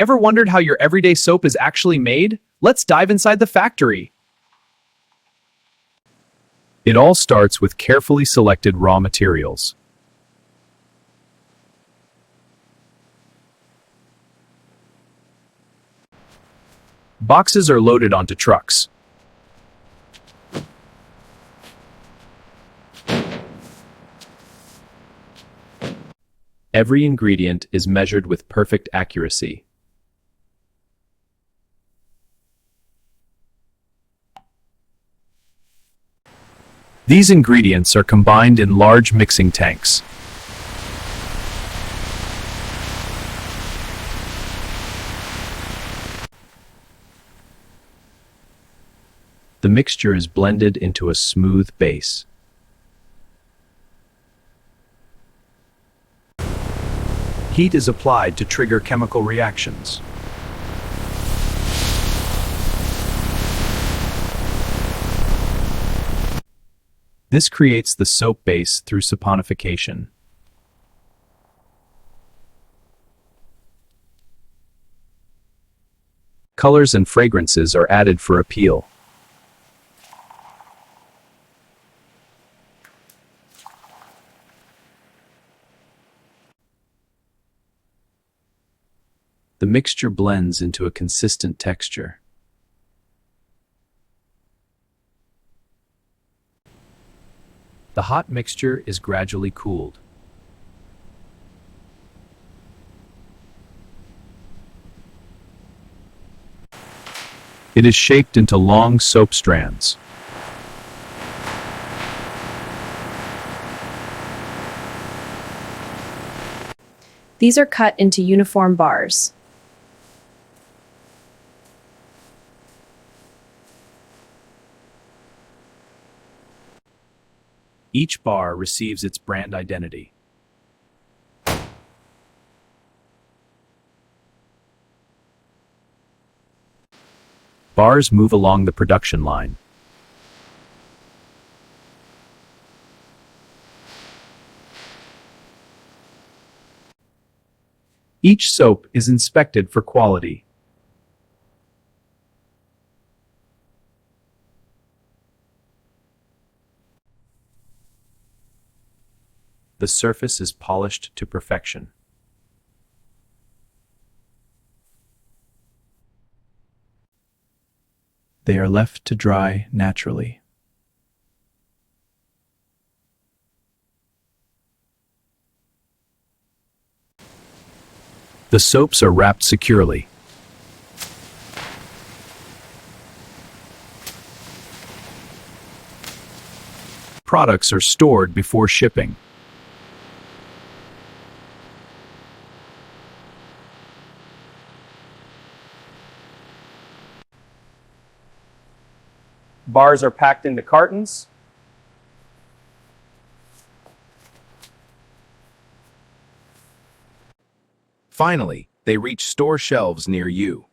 Ever wondered how your everyday soap is actually made? Let's dive inside the factory. It all starts with carefully selected raw materials. Boxes are loaded onto trucks. Every ingredient is measured with perfect accuracy. These ingredients are combined in large mixing tanks. The mixture is blended into a smooth base. Heat is applied to trigger chemical reactions. This creates the soap base through saponification. Colors and fragrances are added for appeal. The mixture blends into a consistent texture. The hot mixture is gradually cooled. It is shaped into long soap strands. These are cut into uniform bars. Each bar receives its brand identity. Bars move along the production line. Each soap is inspected for quality. The surface is polished to perfection. They are left to dry naturally. The soaps are wrapped securely. Products are stored before shipping. Bars are packed into cartons. Finally, they reach store shelves near you.